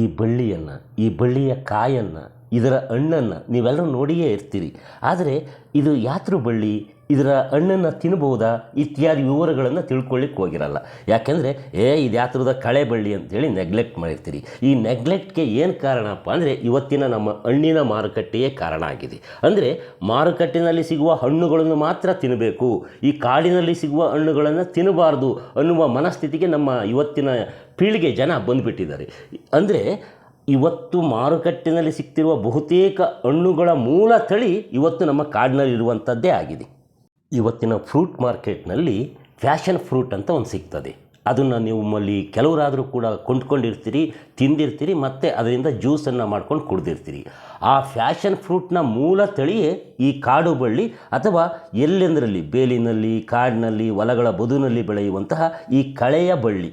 ಈ ಬಳ್ಳಿಯನ್ನು, ಈ ಬಳ್ಳಿಯ ಕಾಯನ್ನು, ಇದರ ಹಣ್ಣನ್ನು ನೀವೆಲ್ಲರೂ ನೋಡಿಯೇ ಇರ್ತೀರಿ. ಆದರೆ ಇದು ಯಾತ್ರ ಬಳ್ಳಿ, ಇದರ ಹಣ್ಣನ್ನು ತಿನ್ಬೋದಾ ಇತ್ಯಾದಿ ವಿವರಗಳನ್ನು ತಿಳ್ಕೊಳ್ಳಿಕ್ಕೆ ಹೋಗಿರಲ್ಲ. ಯಾಕೆಂದರೆ ಇದು ಯಾತ್ರದ ಕಳೆ ಬಳ್ಳಿ ಅಂತೇಳಿ ನೆಗ್ಲೆಕ್ಟ್ ಮಾಡಿರ್ತೀರಿ. ಈ ನೆಗ್ಲೆಕ್ಟ್ಗೆ ಏನು ಕಾರಣಪ್ಪ ಅಂದರೆ ಇವತ್ತಿನ ನಮ್ಮ ಹಣ್ಣಿನ ಮಾರುಕಟ್ಟೆಯೇ ಕಾರಣ ಆಗಿದೆ. ಅಂದರೆ ಮಾರುಕಟ್ಟೆಯಲ್ಲಿ ಸಿಗುವ ಹಣ್ಣುಗಳನ್ನು ಮಾತ್ರ ತಿನ್ನಬೇಕು, ಈ ಕಾಡಿನಲ್ಲಿ ಸಿಗುವ ಹಣ್ಣುಗಳನ್ನು ತಿನ್ನಬಾರ್ದು ಅನ್ನುವ ಮನಸ್ಥಿತಿಗೆ ನಮ್ಮ ಇವತ್ತಿನ ಪೀಳಿಗೆ ಜನ ಬಂದುಬಿಟ್ಟಿದ್ದಾರೆ. ಅಂದರೆ ಇವತ್ತು ಮಾರುಕಟ್ಟೆಯಲ್ಲಿ ಸಿಗ್ತಿರುವ ಬಹುತೇಕ ಹಣ್ಣುಗಳ ಮೂಲ ತಳಿ ಇವತ್ತು ನಮ್ಮ ಕಾಡಿನಲ್ಲಿರುವಂಥದ್ದೇ ಆಗಿದೆ. ಇವತ್ತಿನ ಫ್ರೂಟ್ ಮಾರ್ಕೆಟ್ನಲ್ಲಿ ಫ್ಯಾಷನ್ ಫ್ರೂಟ್ ಅಂತ ಒಂದು ಸಿಗ್ತದೆ. ಅದನ್ನು ನಿಮ್ಮಲ್ಲಿ ಕೆಲವರಾದರೂ ಕೂಡ ಕೊಂಡ್ಕೊಂಡಿರ್ತೀರಿ, ತಿಂದಿರ್ತೀರಿ, ಮತ್ತು ಅದರಿಂದ ಜ್ಯೂಸನ್ನು ಮಾಡ್ಕೊಂಡು ಕುಡ್ದಿರ್ತೀರಿ. ಆ ಫ್ಯಾಷನ್ ಫ್ರೂಟ್ನ ಮೂಲ ತಳಿಯೇ ಈ ಕಾಡು ಬಳ್ಳಿ ಅಥವಾ ಎಲ್ಲೆಂದರಲ್ಲಿ ಬೇಲಿನಲ್ಲಿ, ಕಾಡಿನಲ್ಲಿ, ಹೊಲಗಳ ಬದುನಲ್ಲಿ ಬೆಳೆಯುವಂತಹ ಈ ಕಳೆಯ ಬಳ್ಳಿ.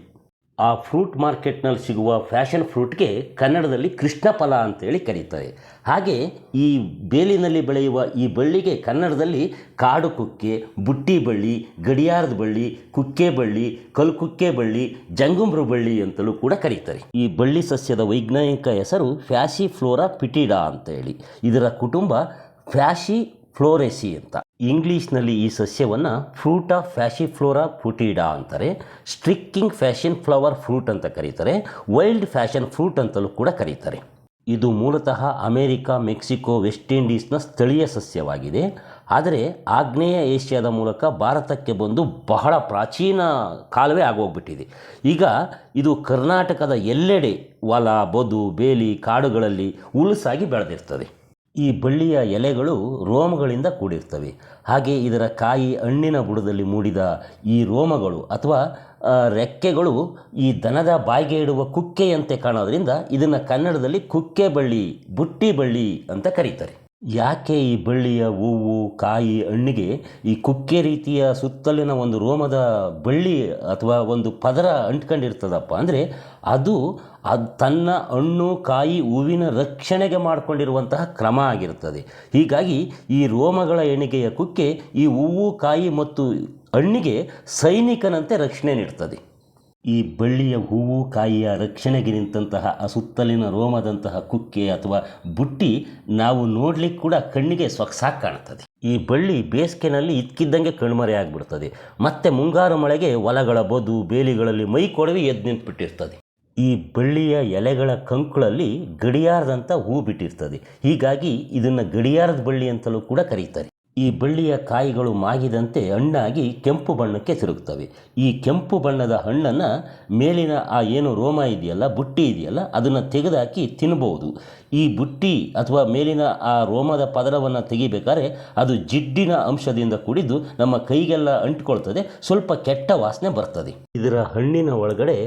ಆ ಫ್ರೂಟ್ ಮಾರ್ಕೆಟ್ನಲ್ಲಿ ಸಿಗುವ ಫ್ಯಾಷನ್ ಫ್ರೂಟ್ಗೆ ಕನ್ನಡದಲ್ಲಿ ಕೃಷ್ಣ ಫಲ ಅಂತೇಳಿ ಕರೀತಾರೆ. ಹಾಗೆ ಈ ಬೇಲಿನಲ್ಲಿ ಬೆಳೆಯುವ ಈ ಬಳ್ಳಿಗೆ ಕನ್ನಡದಲ್ಲಿ ಕಾಡು ಕುಕ್ಕೆ, ಬುಟ್ಟಿ ಬಳ್ಳಿ, ಗಡಿಯಾರದ ಬಳ್ಳಿ, ಕುಕ್ಕೆ ಬಳ್ಳಿ, ಕಲ್ಕುಕ್ಕೆ ಬಳ್ಳಿ, ಜಂಗುಮ್ರು ಬಳ್ಳಿ ಅಂತಲೂ ಕೂಡ ಕರೀತಾರೆ. ಈ ಬಳ್ಳಿ ಸಸ್ಯದ ವೈಜ್ಞಾನಿಕ ಹೆಸರು ಫ್ಯಾಸಿಫ್ಲೋರಾ ಪಿಟಿಡಾ ಅಂತೇಳಿ. ಇದರ ಕುಟುಂಬ ಫ್ಯಾಸಿ ಫ್ಲೋರೆಸಿ ಅಂತ. ಇಂಗ್ಲೀಷ್ನಲ್ಲಿ ಈ ಸಸ್ಯವನ್ನು ಫ್ರೂಟ್ ಆಫ್ ಫ್ಯಾಸಿಫ್ಲೋರಾ ಫುಟಿಡಾ ಅಂತಾರೆ. ಸ್ಟ್ರಿಕ್ಕಿಂಗ್ ಫ್ಯಾಷನ್ ಫ್ಲವರ್ ಫ್ರೂಟ್ ಅಂತ ಕರೀತಾರೆ. ವೈಲ್ಡ್ ಫ್ಯಾಷನ್ ಫ್ರೂಟ್ ಅಂತಲೂ ಕೂಡ ಕರೀತಾರೆ. ಇದು ಮೂಲತಃ ಅಮೇರಿಕಾ, ಮೆಕ್ಸಿಕೋ, ವೆಸ್ಟ್ ಇಂಡೀಸ್ನ ಸ್ಥಳೀಯ ಸಸ್ಯವಾಗಿದೆ. ಆದರೆ ಆಗ್ನೇಯ ಏಷ್ಯಾದ ಮೂಲಕ ಭಾರತಕ್ಕೆ ಬಂದು ಬಹಳ ಪ್ರಾಚೀನ ಕಾಲವೇ ಆಗೋಗ್ಬಿಟ್ಟಿದೆ. ಈಗ ಇದು ಕರ್ನಾಟಕದ ಎಲ್ಲೆಡೆ ಹೊಲ, ಬದು, ಬೇಲಿ, ಕಾಡುಗಳಲ್ಲಿ ಉಲುಸಾಗಿ ಬೆಳೆದಿರ್ತದೆ. ಈ ಬಳ್ಳಿಯ ಎಲೆಗಳು ರೋಮಗಳಿಂದ ಕೂಡಿರ್ತವೆ. ಹಾಗೆ ಇದರ ಕಾಯಿ, ಹಣ್ಣಿನ ಬುಡದಲ್ಲಿ ಮೂಡಿದ ಈ ರೋಮಗಳು ಅಥವಾ ರೆಕ್ಕೆಗಳು ಈ ದನದ ಬಾಯಿಗೆ ಇಡುವ ಕುಕ್ಕೆಯಂತೆ ಕಾಣೋದ್ರಿಂದ ಇದನ್ನು ಕನ್ನಡದಲ್ಲಿ ಕುಕ್ಕೆ ಬಳ್ಳಿ, ಬುಟ್ಟಿ ಬಳ್ಳಿ ಅಂತ ಕರೀತಾರೆ. ಯಾಕೆ ಈ ಬಳ್ಳಿಯ ಹೂವು, ಕಾಯಿ, ಹಣ್ಣಿಗೆ ಈ ಕುಕ್ಕೆ ರೀತಿಯ ಸುತ್ತಲಿನ ಒಂದು ರೋಮದ ಬಳ್ಳಿ ಅಥವಾ ಒಂದು ಪದರ ಅಂಟ್ಕೊಂಡಿರ್ತದಪ್ಪ ಅಂದರೆ ಅದು ತನ್ನ ಹಣ್ಣು, ಕಾಯಿ, ಹೂವಿನ ರಕ್ಷಣೆಗೆ ಮಾಡಿಕೊಂಡಿರುವಂತಹ ಕ್ರಮ ಆಗಿರ್ತದೆ. ಹೀಗಾಗಿ ಈ ರೋಮಗಳ ಎಣಿಕೆಯ ಕುಕ್ಕೆ ಈ ಹೂವು, ಕಾಯಿ ಮತ್ತು ಹಣ್ಣಿಗೆ ಸೈನಿಕನಂತೆ ರಕ್ಷಣೆ ನೀಡ್ತದೆ. ಈ ಬಳ್ಳಿಯ ಹೂವು, ಕಾಯಿಯ ರಕ್ಷಣೆಗೆ ನಿಂತಹ ಆ ಸುತ್ತಲಿನ ರೋಮದಂತಹ ಕುಕ್ಕೆ ಅಥವಾ ಬುಟ್ಟಿ ನಾವು ನೋಡ್ಲಿಕ್ಕೆ ಕೂಡ ಕಣ್ಣಿಗೆ ಸೊಗಸಾಗಿ ಕಾಣ್ತದೆ. ಈ ಬಳ್ಳಿ ಬೇಸಿಗೆನಲ್ಲಿ ಇದ್ಕಿದ್ದಂಗೆ ಕಣ್ಮರೆ ಆಗಿಬಿಡ್ತದೆ. ಮತ್ತು ಮುಂಗಾರು ಮಳೆಗೆ ಹೊಲಗಳ ಬದು, ಬೇಲಿಗಳಲ್ಲಿ ಮೈ ಕೊಡವಿ ಎದ್ದು ನಿಂತುಬಿಟ್ಟಿರ್ತದೆ. ಈ ಬಳ್ಳಿಯ ಎಲೆಗಳ ಕಂಕುಳಲ್ಲಿ ಗಡಿಯಾರದಂಥ ಹೂ ಬಿಟ್ಟಿರ್ತದೆ. ಹೀಗಾಗಿ ಇದನ್ನು ಗಡಿಯಾರದ ಬಳ್ಳಿ ಅಂತಲೂ ಕೂಡ ಕರೀತಾರೆ. ಈ ಬಳ್ಳಿಯ ಕಾಯಿಗಳು ಮಾಗಿದಂತೆ ಹಣ್ಣಾಗಿ ಕೆಂಪು ಬಣ್ಣಕ್ಕೆ ತಿರುಗ್ತವೆ. ಈ ಕೆಂಪು ಬಣ್ಣದ ಹಣ್ಣನ್ನು ಮೇಲಿನ ಆ ಏನು ರೋಮ ಇದೆಯಲ್ಲ, ಬುಟ್ಟಿ ಇದೆಯಲ್ಲ, ಅದನ್ನು ತೆಗೆದುಹಾಕಿ ತಿನ್ಬೋದು. ಈ ಬುಟ್ಟಿ ಅಥವಾ ಮೇಲಿನ ಆ ರೋಮದ ಪದರವನ್ನು ತೆಗಿಬೇಕಾದ್ರೆ ಅದು ಜಿಡ್ಡಿನ ಅಂಶದಿಂದ ಕೂಡಿದ್ದು ನಮ್ಮ ಕೈಗೆಲ್ಲ ಅಂಟ್ಕೊಳ್ತದೆ, ಸ್ವಲ್ಪ ಕೆಟ್ಟ ವಾಸನೆ ಬರ್ತದೆ. ಇದರ ಹಣ್ಣಿನ ಒಳಗಡೆ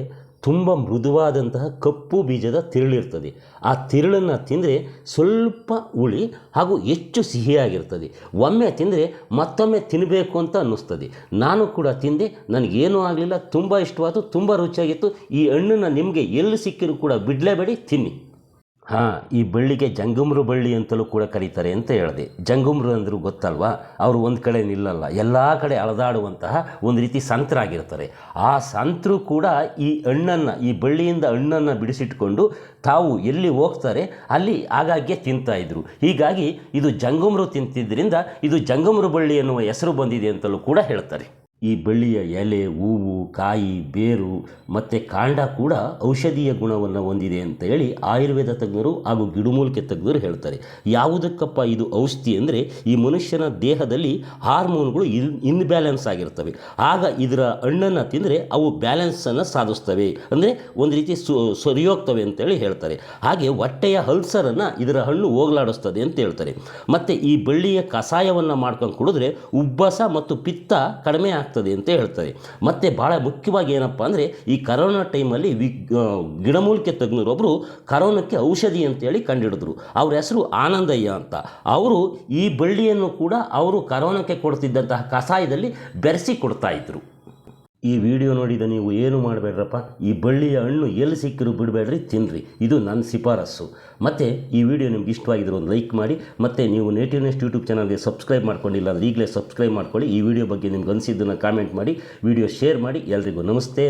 ತುಂಬ ಮೃದುವಾದಂತಹ ಕಪ್ಪು ಬೀಜದ ತಿರುಳಿರ್ತದೆ. ಆ ತಿರುಳನ್ನು ತಿಂದರೆ ಸ್ವಲ್ಪ ಹುಳಿ ಹಾಗೂ ಹೆಚ್ಚು ಸಿಹಿಯಾಗಿರ್ತದೆ. ಒಮ್ಮೆ ತಿಂದರೆ ಮತ್ತೊಮ್ಮೆ ತಿನ್ನಬೇಕು ಅಂತ ಅನ್ನಿಸ್ತದೆ. ನಾನು ಕೂಡ ತಿಂದೆ, ನನಗೇನೂ ಆಗಲಿಲ್ಲ, ತುಂಬ ಇಷ್ಟವಾಯಿತು, ತುಂಬ ರುಚಿಯಾಗಿತ್ತು. ಈ ಹಣ್ಣನ್ನು ನಿಮಗೆ ಎಲ್ಲಿ ಸಿಕ್ಕಿರೂ ಕೂಡ ಬಿಡಲೇಬೇಡಿ, ತಿನ್ನಿ. ಈ ಬಳ್ಳಿಗೆ ಜಂಗುಮ್ರು ಬಳ್ಳಿ ಅಂತಲೂ ಕೂಡ ಕರೀತಾರೆ ಅಂತ ಹೇಳಿದೆ. ಜಂಗುಮ್ರು ಅಂದರೂ ಗೊತ್ತಲ್ವಾ? ಅವರು ಒಂದು ಕಡೆ ನಿಲ್ಲಲ್ಲ, ಎಲ್ಲ ಕಡೆ ಅಳದಾಡುವಂತಹ ಒಂದು ರೀತಿ ಸಂತರಾಗಿರ್ತಾರೆ. ಆ ಸಂತರು ಕೂಡ ಈ ಹಣ್ಣನ್ನು, ಈ ಬಳ್ಳಿಯಿಂದ ಹಣ್ಣನ್ನು ಬಿಡಿಸಿಟ್ಕೊಂಡು ತಾವು ಎಲ್ಲಿ ಹೋಗ್ತಾರೆ ಅಲ್ಲಿ ಆಗಾಗ್ಗೆ ತಿಂತಾಯಿದ್ರು. ಹೀಗಾಗಿ ಇದು ಜಂಗುಮ್ರು ತಿಂತಿದ್ದರಿಂದ ಇದು ಜಂಗುಮ್ರು ಬಳ್ಳಿ ಎನ್ನುವ ಹೆಸರು ಬಂದಿದೆ ಅಂತಲೂ ಕೂಡ ಹೇಳ್ತಾರೆ. ಈ ಬಳ್ಳಿಯ ಎಲೆ, ಹೂವು, ಕಾಯಿ, ಬೇರು ಮತ್ತು ಕಾಂಡ ಕೂಡ ಔಷಧೀಯ ಗುಣವನ್ನು ಹೊಂದಿದೆ ಅಂತ ಹೇಳಿ ಆಯುರ್ವೇದ ತಜ್ಞರು ಹಾಗೂ ಗಿಡಮೂಲಿಕೆ ತಜ್ಞರು ಹೇಳ್ತಾರೆ. ಯಾವುದಕ್ಕಪ್ಪ ಇದು ಔಷಧಿ ಅಂದರೆ ಈ ಮನುಷ್ಯನ ದೇಹದಲ್ಲಿ ಹಾರ್ಮೋನ್ಗಳು ಇನ್ಬ್ಯಾಲೆನ್ಸ್ ಆಗಿರ್ತವೆ. ಆಗ ಇದರ ಹಣ್ಣನ್ನು ತಿಂದರೆ ಅವು ಬ್ಯಾಲೆನ್ಸನ್ನು ಸಾಧಿಸ್ತವೆ, ಅಂದರೆ ಒಂದು ರೀತಿ ಸರಿಯೋಗ್ತವೆ ಅಂತೇಳಿ ಹೇಳ್ತಾರೆ. ಹಾಗೆ ಹೊಟ್ಟೆಯ ಅಲ್ಸರನ್ನು ಇದರ ಹಣ್ಣು ಹೋಗಲಾಡಿಸ್ತದೆ ಅಂತ ಹೇಳ್ತಾರೆ. ಮತ್ತು ಈ ಬಳ್ಳಿಯ ಕಷಾಯವನ್ನು ಮಾಡ್ಕೊಂಡು ಕುಡಿದ್ರೆ ಉಬ್ಬಸ ಮತ್ತು ಪಿತ್ತ ಕಡಿಮೆ ಆಗ್ತದೆ ಅಂತ ಹೇಳ್ತಾರೆ. ಮತ್ತು ಭಾಳ ಮುಖ್ಯವಾಗಿ ಏನಪ್ಪ ಅಂದರೆ ಈ ಕರೋನಾ ಟೈಮಲ್ಲಿ ಗಿಡಮೂಲಿಕೆ ತಜ್ಞರೊಬ್ಬರು ಕರೋನಕ್ಕೆ ಔಷಧಿ ಅಂತೇಳಿ ಕಂಡುಹಿಡಿದ್ರು. ಅವ್ರ ಹೆಸರು ಆನಂದಯ್ಯ ಅಂತ. ಅವರು ಈ ಬಳ್ಳಿಯನ್ನು ಕೂಡ ಅವರು ಕರೋನಕ್ಕೆ ಕೊಡ್ತಿದ್ದಂತಹ ಕಷಾಯದಲ್ಲಿ ಬೆರೆಸಿ ಕೊಡ್ತಾಯಿದ್ರು. ಈ ವಿಡಿಯೋ ನೋಡಿದ ನೀವು ಏನು ಮಾಡಬೇಡ್ರಪ್ಪ, ಈ ಬಳ್ಳಿಯ ಹಣ್ಣು ಎಲ್ಲಿ ಸಿಕ್ಕಿರೂ ಬಿಡಬೇಡ್ರಿ, ತಿನ್ನಿರಿ. ಇದು ನನ್ನ ಶಿಫಾರಸ್ಸು. ಮತ್ತು ಈ ವಿಡಿಯೋ ನಿಮ್ಗೆ ಇಷ್ಟವಾಗಿದ್ರೆ ಒಂದು ಲೈಕ್ ಮಾಡಿ, ಮತ್ತು ನೀವು ನೇಟಿವ್ ನೆಸ್ಟ್ ಯೂಟ್ಯೂಬ್ ಚಾನಲ್ಗೆ ಸಬ್ಸ್ಕ್ರೈಬ್ ಮಾಡ್ಕೊಂಡಿಲ್ಲ ಅಂದರೆ ಈಗಲೇ ಸಬ್ಸ್ಕ್ರೈಬ್ ಮಾಡ್ಕೊಳ್ಳಿ. ಈ ವಿಡಿಯೋ ಬಗ್ಗೆ ನಿಮ್ಗೆ ಅನಿಸಿದ್ದನ್ನು ಕಾಮೆಂಟ್ ಮಾಡಿ, ವಿಡಿಯೋ ಶೇರ್ ಮಾಡಿ. ಎಲ್ರಿಗೂ ನಮಸ್ತೆ.